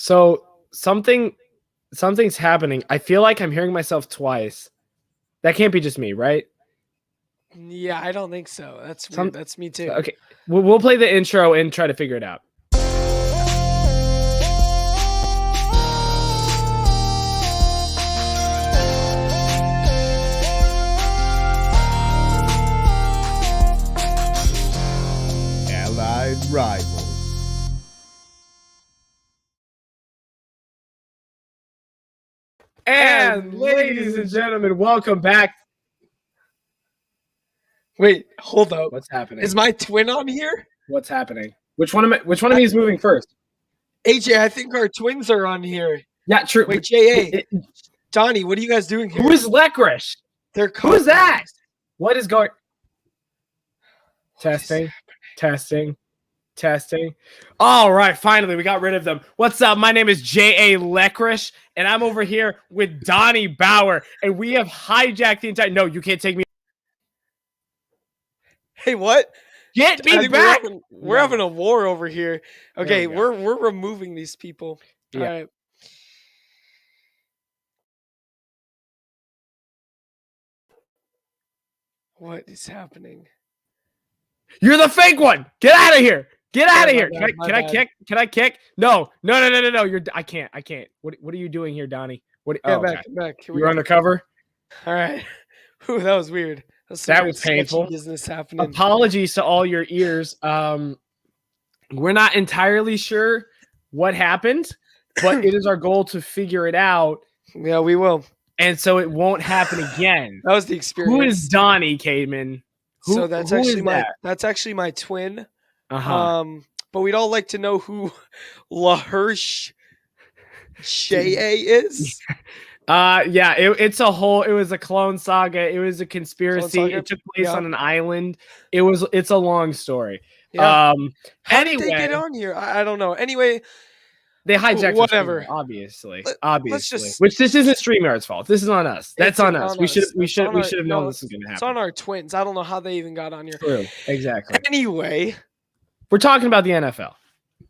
So something's happening. I feel like I'm hearing myself twice. That can't be just me, right? Yeah, I don't think so. That's weird. That's me too. Okay, we'll play the intro and try to figure it out. Allied Rivals. And ladies and gentlemen, welcome back. Wait, hold up. What's happening? Is my twin on here? What's happening? Which one of me is moving first? AJ, I think our twins are on here. Yeah, true. Wait, J.A. Donnie, what are you guys doing here? Who is Lekrish? Who is that? What is going? Testing. All right, finally, we got rid of them. What's up? My name is J.A. Lekrish, and I'm over here with Donnie Bauer, and we have hijacked the entire... No, you can't take me... Hey, what? Get me back! We're having a war over here. Okay, we're removing these people. Yeah. All right. What is happening? You're the fake one. Get out of here. Get out of here. Can I kick? Can I kick? No. I can't. What are you doing here, Donnie? Back. You're undercover? All right. Ooh, that was weird. That was painful. Business happening. Apologies to all your ears. We're not entirely sure what happened, but it is our goal to figure it out. Yeah, we will. And so it won't happen again. That was the experience. Who is Donnie, Caedmon? So that's actually my twin. But we'd all like to know who LaHersh Shea is. It was a clone saga. It was a conspiracy. It took place on an island. It's a long story. Yeah. How anyway, did they get on here? I don't know. Anyway, they hijacked whatever. Obviously. Which this isn't StreamYard's fault. This is on us. That's on us. We should have known this was going to happen. It's on our twins. I don't know how they even got on here. True. Exactly. Anyway, we're talking about the NFL.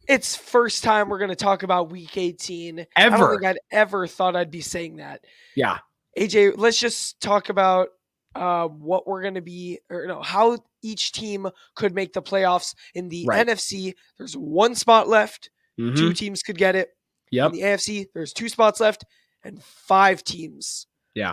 It's first time we're going to talk about Week 18. Ever. I don't think I'd ever thought I'd be saying that. Yeah. AJ, let's just talk about what we're going to be, how each team could make the playoffs. In the NFC, there's one spot left. Mm-hmm. 2 teams could get it. Yep. In the AFC, there's 2 spots left, and 5 teams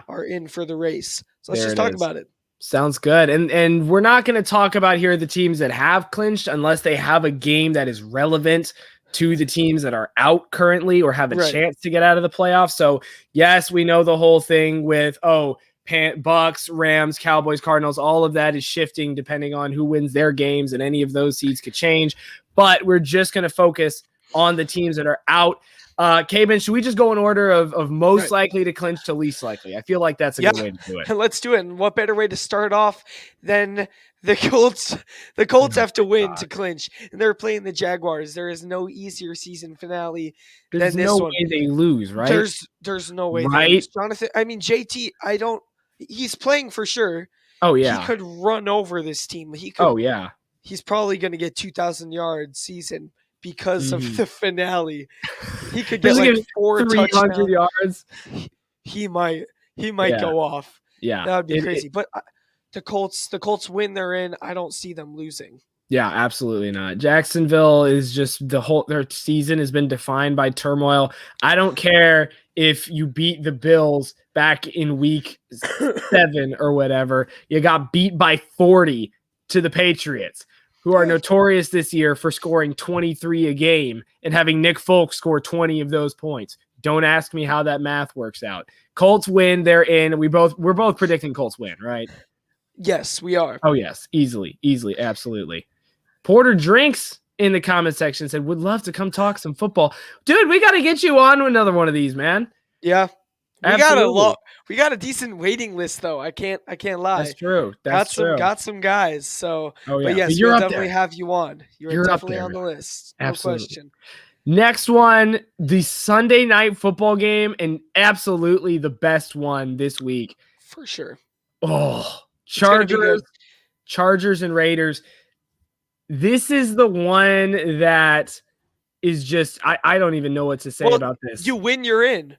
are in for the race. So let's just talk about it. Sounds good. And we're not going to talk about here the teams that have clinched unless they have a game that is relevant to the teams that are out currently or have a chance to get out of the playoffs. So, yes, we know the whole thing with, Bucks, Rams, Cowboys, Cardinals, all of that is shifting depending on who wins their games, and any of those seeds could change. But we're just going to focus on the teams that are out. Caedmon, should we just go in order of most likely to clinch to least likely? I feel like that's a good way to do it. Let's do it. And what better way to start off than the Colts? The Colts have to win to clinch, and they're playing the Jaguars. There is no easier season finale than this one. There's no way they lose, right? There's no way they lose. Jonathan, JT, he's playing for sure. Oh, yeah. He could run over this team. He's probably going to get 2,000 yards season because of the finale. He could get like 4 touchdowns. Yards. He might go off. Yeah. That would be crazy. But the Colts win, they're in. I don't see them losing. Yeah, absolutely not. Jacksonville is just their season has been defined by turmoil. I don't care if you beat the Bills back in week 7 or whatever. You got beat by 40 to the Patriots, who are notorious this year for scoring 23 a game and having Nick Folk score 20 of those points. Don't ask me how that math works out. Colts win, they're in. We're both predicting Colts win, right? Yes, we are. Oh, yes. Easily, absolutely. Porter Drinks in the comment section said, would love to come talk some football. Dude, we got to get you on to another one of these, man. Yeah. We got a decent waiting list though. I can't lie. That's true. Got some guys. So, but yes, we'll definitely have you on. You're definitely on the list. No question. Next one, the Sunday night football game, and absolutely the best one this week for sure. Oh, Chargers and Raiders. This is the one that is just I don't even know what to say about this. You win, you're in.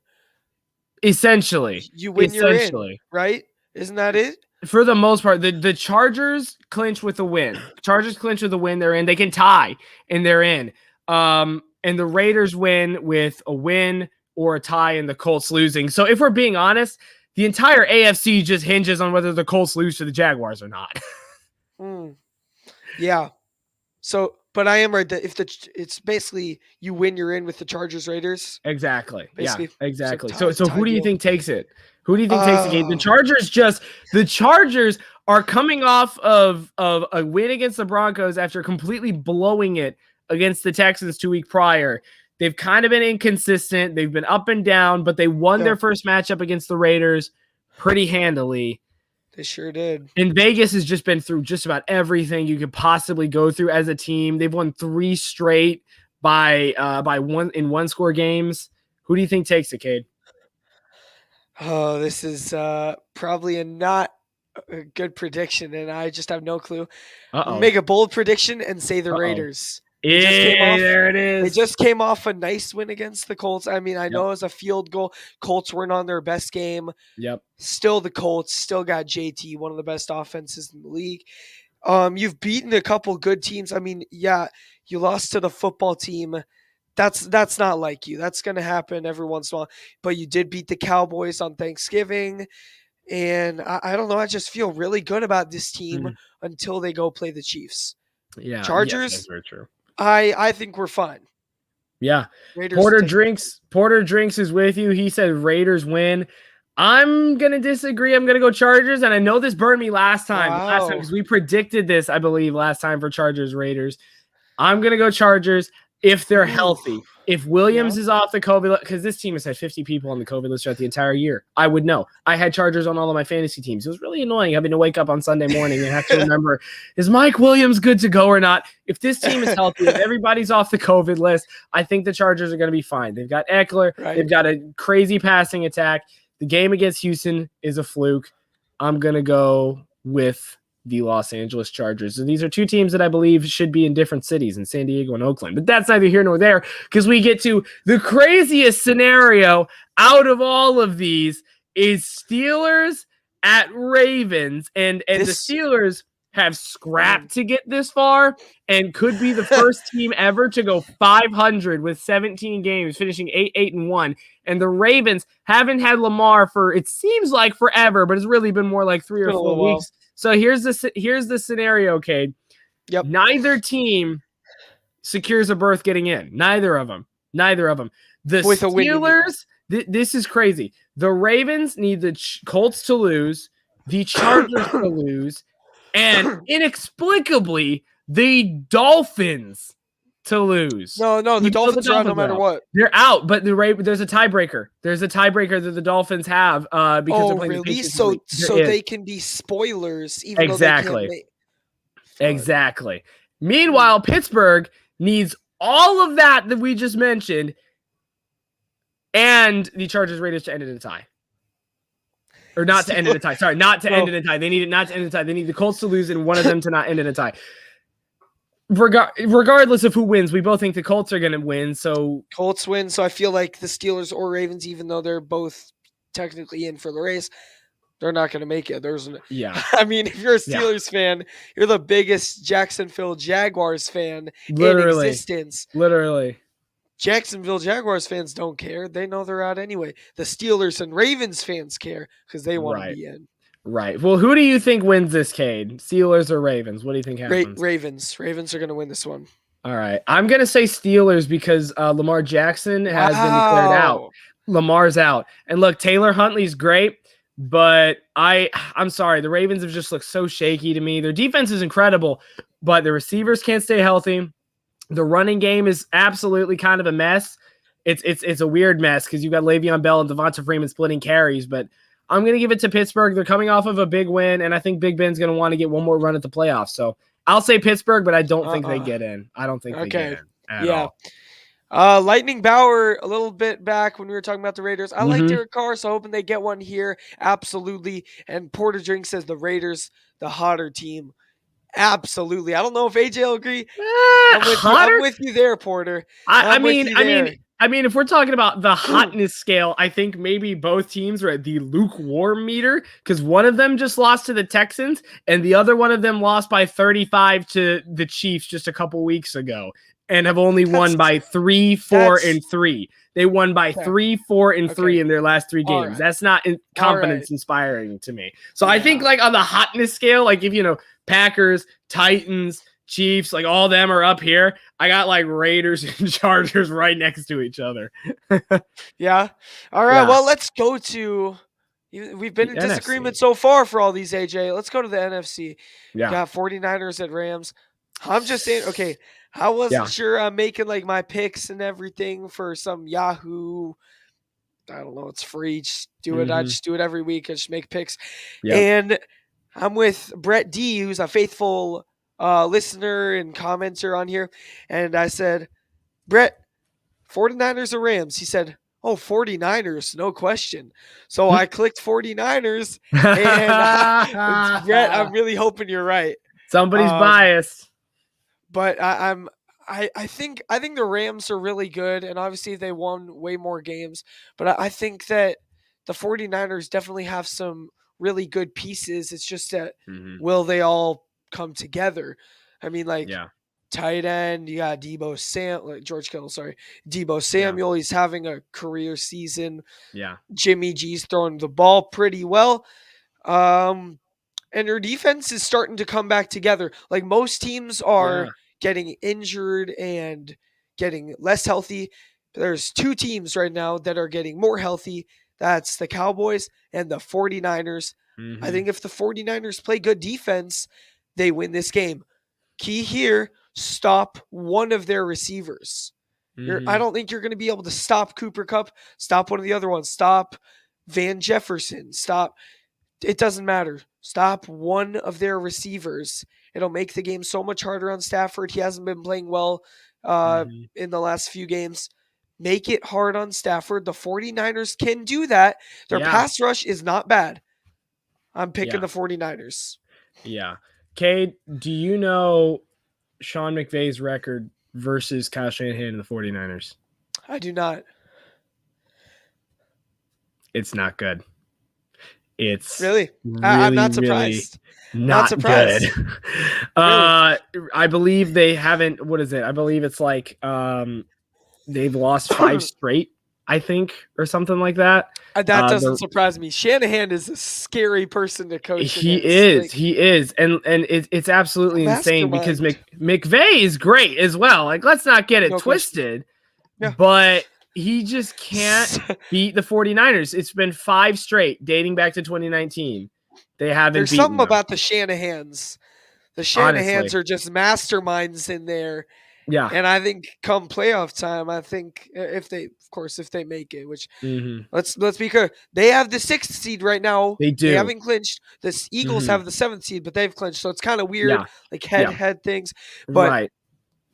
Essentially. You win, you're in, right? Isn't that it? For the most part, the Chargers clinch with a win. Chargers clinch with a win, they're in. They can tie, and they're in. And the Raiders win with a win or a tie, and the Colts losing. So if we're being honest, the entire AFC just hinges on whether the Colts lose to the Jaguars or not. Yeah. So, but I am right that it's basically you win, you're in with the Chargers Raiders. Exactly. Basically. Yeah, exactly. So who do you think takes it? Who do you think takes the game? The Chargers are coming off of a win against the Broncos after completely blowing it against the Texans 2 weeks prior. They've kind of been inconsistent. They've been up and down, but they won their first matchup against the Raiders pretty handily. They sure did. And Vegas has just been through just about everything you could possibly go through as a team. They've won 3 straight by one score games. Who do you think takes it, Cade? Oh, this is probably not a good prediction, and I just have no clue. Make a bold prediction and say the Raiders. There it is. They just came off a nice win against the Colts. I mean, I know it was a field goal. Colts weren't on their best game. Yep. Still the Colts. Still got JT, one of the best offenses in the league. You've beaten a couple good teams. I mean, yeah, you lost to the football team. That's not like you. That's going to happen every once in a while. But you did beat the Cowboys on Thanksgiving. And I don't know. I just feel really good about this team until they go play the Chiefs. Yeah. Chargers. That's very true. I think we're fine. Yeah. Porter Drinks is with you. He said Raiders win. I'm going to disagree. I'm going to go Chargers. And I know this burned me last time because we predicted this, I believe, last time for Chargers Raiders. I'm going to go Chargers if they're healthy. If Williams is off the COVID list, because this team has had 50 people on the COVID list throughout the entire year, I would know. I had Chargers on all of my fantasy teams. It was really annoying having to wake up on Sunday morning and have to remember, is Mike Williams good to go or not? If this team is healthy, if everybody's off the COVID list, I think the Chargers are going to be fine. They've got Eckler. Right. They've got a crazy passing attack. The game against Houston is a fluke. I'm going to go with the Los Angeles Chargers. So these are two teams that I believe should be in different cities, in San Diego and Oakland. But that's neither here nor there, because we get to the craziest scenario out of all of these is Steelers at Ravens. And the Steelers have scrapped to get this far and could be the first team ever to go 500 with 17 games, finishing 8-1. And the Ravens haven't had Lamar for, it seems like forever, but it's really been more like 3 or 4 weeks. So here's the scenario, Cade. Yep. Neither team secures a berth getting in. Neither of them. The with Steelers, this is crazy. The Ravens need the Colts to lose, the Chargers to lose, and inexplicably the Dolphins to lose. No, the Dolphins are out no matter what. They're out, but there's a tiebreaker. There's a tiebreaker that the Dolphins have because they're playing the Patriots. So they can be spoilers, even exactly. though they can't Exactly. Meanwhile, Pittsburgh needs all of that we just mentioned, and the Chargers Raiders to end it in a tie. Or not to end in a tie. Sorry, not to end in a tie. They need it not to end in a tie. They need the Colts to lose and one of them to not end in a tie. Regardless of who wins, we both think the Colts are going to win. So Colts win. So I feel like the Steelers or Ravens, even though they're both technically in for the race, they're not going to make it. I mean, if you're a Steelers fan, you're the biggest Jacksonville Jaguars fan in existence. Literally. Jacksonville Jaguars fans don't care. They know they're out anyway. The Steelers and Ravens fans care because they want to be in. Right. Well, who do you think wins this, Cade? Steelers or Ravens? What do you think happens? Ravens. Ravens are going to win this one. All right. I'm going to say Steelers because Lamar Jackson has been declared out. Lamar's out. And look, Taylor Huntley's great, but I'm sorry. The Ravens have just looked so shaky to me. Their defense is incredible, but the receivers can't stay healthy. The running game is absolutely kind of a mess. It's a weird mess because you got Le'Veon Bell and Devonta Freeman splitting carries, but I'm going to give it to Pittsburgh. They're coming off of a big win, and I think Big Ben's going to want to get one more run at the playoffs. So I'll say Pittsburgh, but I don't think they get in. I don't think they get in at all. Lightning Bauer, a little bit back when we were talking about the Raiders. I like Derek Carr, so hoping they get one here. Absolutely. And Porter Drink says the Raiders, the hotter team. Absolutely. I don't know if AJ will agree. I'm with you there, Porter. I mean, if we're talking about the hotness scale, I think maybe both teams are at the lukewarm meter because one of them just lost to the Texans and the other one of them lost by 35 to the Chiefs just a couple weeks ago and have only won by 3, 4, and 3. They won by 3, 4, and 3 in their last 3 games. Right. That's not confidence inspiring to me. So I think like on the hotness scale, like if Packers, Titans, Chiefs, like all them are up here. I got like Raiders and Chargers right next to each other. Yeah. All right. Yeah. Well, let's go to. We've been in disagreement so far for all these, AJ. Let's go to the NFC. Yeah. Got 49ers at Rams. I'm just saying, okay, I wasn't sure I'm making like my picks and everything for some Yahoo. I don't know. It's free. Just do it. I just do it every week. I just make picks. Yep. And I'm with Brett D, who's a faithful listener and commenter on here. And I said, Brett, 49ers or Rams? He said, oh, 49ers, no question. So I clicked 49ers. And Brett, I'm really hoping you're right. Somebody's biased. But I think the Rams are really good. And obviously they won way more games. But I think that the 49ers definitely have some really good pieces. It's just that will they all come together? I mean, like tight end, you got Deebo Samuel. He's having a career season. Yeah, Jimmy G's throwing the ball pretty well. And their defense is starting to come back together. Like most teams are getting injured and getting less healthy. There's 2 teams right now that are getting more healthy. That's the Cowboys and the 49ers. I think if the 49ers play good defense, they win this game. Key here, stop one of their receivers. I don't think you're going to be able to stop Cooper Kupp, stop one of the other ones, stop Van Jefferson, stop. It doesn't matter. Stop one of their receivers. It'll make the game so much harder on Stafford. He hasn't been playing well in the last few games. Make it hard on Stafford. The 49ers can do that. Their pass rush is not bad. I'm picking the 49ers. Yeah. Cade, do you know Sean McVay's record versus Kyle Shanahan and the 49ers? I do not. It's not good. It's really I'm not surprised. Really not surprised. Good. Really? I believe they haven't. What is it? I believe it's like they've lost 5 straight, I think, or something like that. That doesn't surprise me. Shanahan is a scary person to coach. He is. And it's absolutely insane because McVay is great as well. Like, let's not get it twisted. Yeah. But he just can't beat the 49ers. It's been 5 straight, dating back to 2019. They haven't There's something about the Shanahans. The Shanahans are just masterminds in there. Yeah. And I think come playoff time, I think if they make it, which let's be clear, they have the 6th seed right now. They do. They haven't clinched. The Eagles have the 7th seed, but they've clinched. So it's kind of weird, like head things. But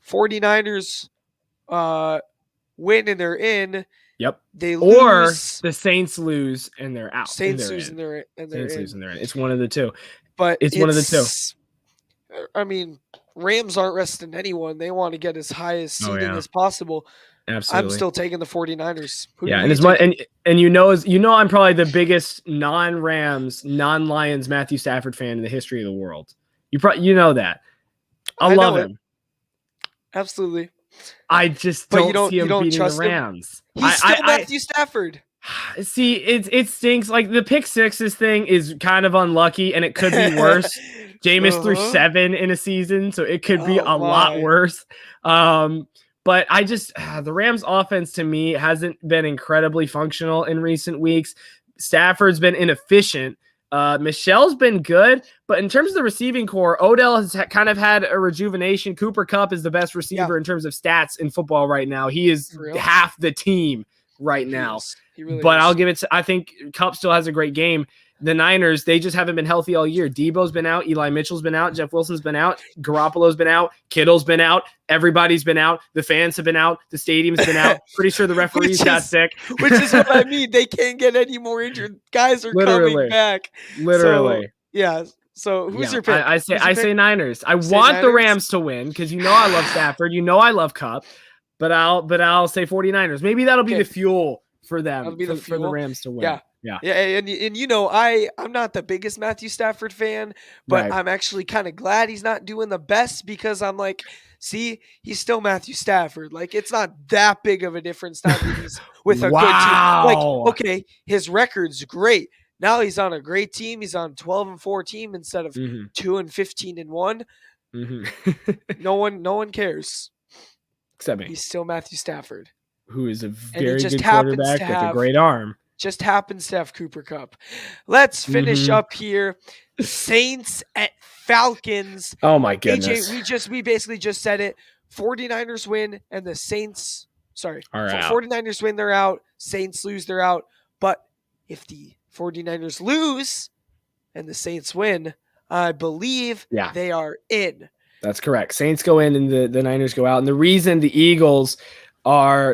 49ers win and they're in. Yep. They lose. Or the Saints lose and they're out. Saints lose and they're in. It's one of the two. But it's one of the two. I mean, Rams aren't resting anyone. They want to get as high as seeding as possible. Absolutely. I'm still taking the 49ers. And I'm probably the biggest non-Rams, non-Lions Matthew Stafford fan in the history of the world. You know that. I love him. Absolutely. I just don't see him beating the Rams. He's still Matthew Stafford. See, it stinks. Like the pick sixes thing is kind of unlucky, and it could be worse. Jameis threw 7 in a season, so it could be a lot worse. But I just the Rams offense to me hasn't been incredibly functional in recent weeks. Stafford's been inefficient. Michelle's been good, but in terms of the receiving core, Odell has kind of had a rejuvenation. Cooper Kupp is the best receiver in terms of stats in football right now. He is half the team right now. He really is. I'll give it to, I think Kupp still has a great game. The Niners, they just haven't been healthy all year. Debo's been out. Eli Mitchell's been out. Jeff Wilson's been out. Garoppolo's been out. Kittle's been out. Everybody's been out. The fans have been out. The stadium's been out. Pretty sure the referees got sick. Which is what I mean. They can't get any more injured. Guys are coming back. Literally. So, yeah. So who's your pick? I say Niners. I want Niners? the Rams to win because I love Stafford. I love Cup, but I'll say 49ers. Maybe that'll be the fuel for them. That'll be for the Rams to win. Yeah, and I'm not the biggest Matthew Stafford fan, but I'm actually kind of glad he's not doing the best because I'm like, see, he's still Matthew Stafford. Like, it's not that big of a difference now that he's with a good team. Like, okay, his record's great. Now he's on a great team. He's on 12-14 instead of 2-15-1. No one cares. Except me. He's still Matthew Stafford, who is a very good quarterback with a great arm. Just happens to have Cooper Kupp. Let's finish up here. Saints at Falcons. Oh my goodness. AJ, we basically just said it. 49ers win and the Saints, are out. 49ers win, they're out. Saints lose, they're out. But if the 49ers lose and the Saints win, I believe they are in. That's correct. Saints go in and the Niners go out. And the reason the Eagles are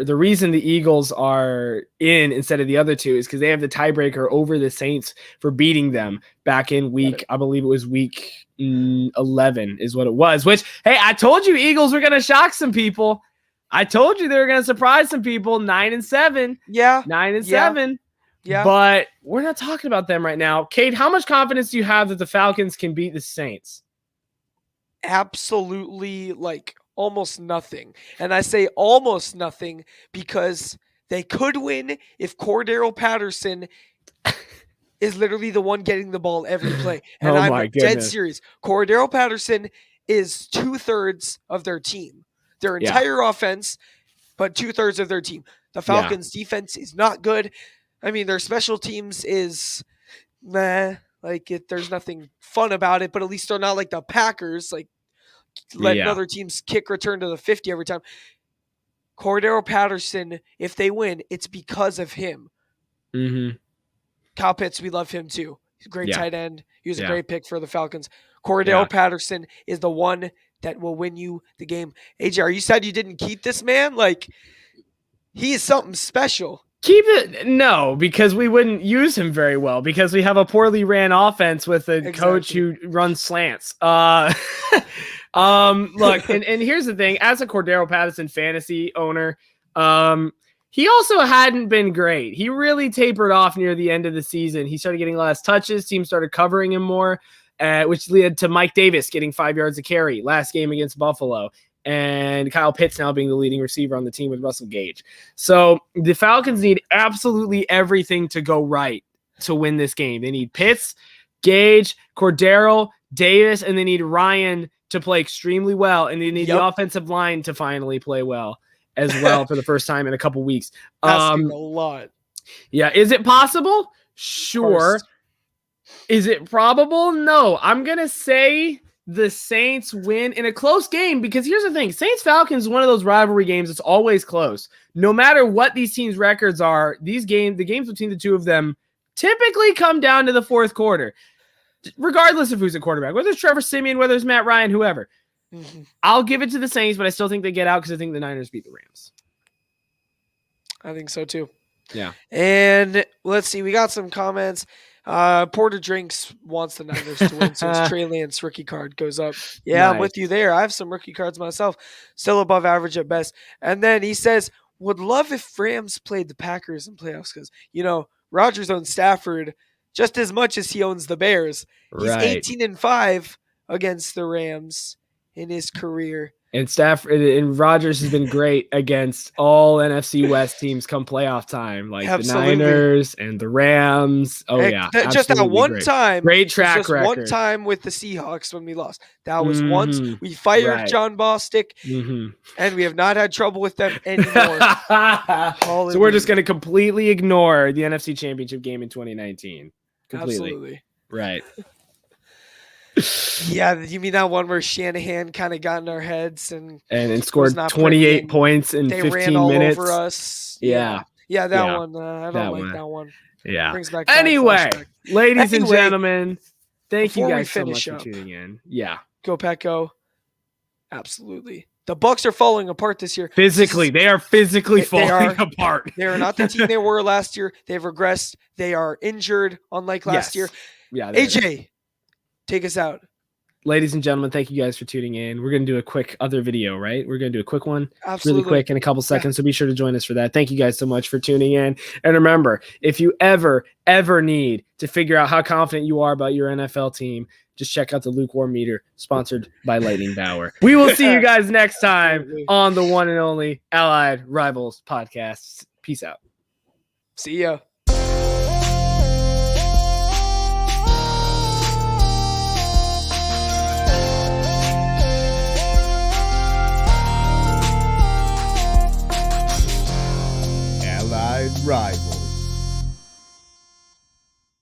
in instead of the other two is because they have the tiebreaker over the Saints for beating them back in I believe it was week 11 is what it was, which, hey, I told you Eagles were going to shock some people. I told you they were going to surprise some people. 9-7. Yeah. 9-7. Yeah. But we're not talking about them right now. Cade, how much confidence do you have that the Falcons can beat the Saints? Absolutely, like almost nothing. And I say almost nothing because they could win if Cordero Patterson is literally the one getting the ball every play. And I'm dead serious. Cordero Patterson is 2/3 of their team. Their entire offense, but 2/3 of their team. The Falcons' defense is not good. I mean, their special teams is meh. Like, there's nothing fun about it, but at least they're not like the Packers, like letting other teams kick return to the 50 every time. Cordero Patterson, if they win, it's because of him. Kyle Pitts, we love him too. He's a great tight end. He was a great pick for the Falcons. Cordero Patterson is the one that will win you the game. AJ, are you sad you didn't keep this man? Like, he is something special. Keep it? No, because we wouldn't use him very well because we have a poorly ran offense with a coach who runs slants. Look, and here's the thing. As a Cordero Patterson fantasy owner, he also hadn't been great. He really tapered off near the end of the season. He started getting less touches. Teams started covering him more, which led to Mike Davis getting 5 yards a carry last game against Buffalo. And Kyle Pitts now being the leading receiver on the team with Russell Gage. So the Falcons need absolutely everything to go right to win this game. They need Pitts, Gage, Cordero, Davis, and they need Ryan to play extremely well. And they need the offensive line to finally play well as well for the first time in a couple weeks. Asking a lot. Yeah. Is it possible? Sure. Is it probable? No. I'm going to say the Saints win in a close game because here's the thing. Saints-Falcons is one of those rivalry games that's always close. No matter what these teams' records are, the games between the two of them typically come down to the fourth quarter, regardless of who's at quarterback, whether it's Trevor Siemian, whether it's Matt Ryan, whoever. I'll give it to the Saints, but I still think they get out because I think the Niners beat the Rams. I think so too. Yeah. And let's see. We got some comments. Porter Drinks wants the Niners to win, so his Trey Lance rookie card goes up. Yeah, nice. I'm with you there. I have some rookie cards myself, still above average at best. And then he says, would love if Rams played the Packers in playoffs because, Rodgers owns Stafford just as much as he owns the Bears. He's 18-5 against the Rams in his career. And Stafford and Rodgers has been great against all NFC West teams come playoff time, like the Niners and the Rams. Oh, yeah. Just that one time. Great track record. One time with the Seahawks when we lost. That was once. We fired John Bostic, and we have not had trouble with them anymore. So we're just going to completely ignore the NFC Championship game in 2019. Completely. Absolutely. Right. Yeah, you mean that one where Shanahan kind of got in our heads and scored 28 points in 15 minutes? They ran all over us. Yeah, that one. I don't like that one. Yeah. Brings back ladies and gentlemen, thank you guys so much for tuning in. Yeah. Go Pack Go. Absolutely. The Bucs are falling apart this year. Physically, they are physically falling apart. They are not the team they were last year. They've regressed. They are injured, unlike last year. Yeah. AJ. take us out. Ladies and gentlemen, thank you guys for tuning in. We're going to do a quick other video, right? We're going to do a quick one. Absolutely. Really quick in a couple seconds. So be sure to join us for that. Thank you guys so much for tuning in. And remember, if you ever need to figure out how confident you are about your NFL team, just check out the Lukewarm Meter, sponsored by Lightning Bauer. We will see you guys next time on the one and only Allied Rivals podcast. Peace out. See ya.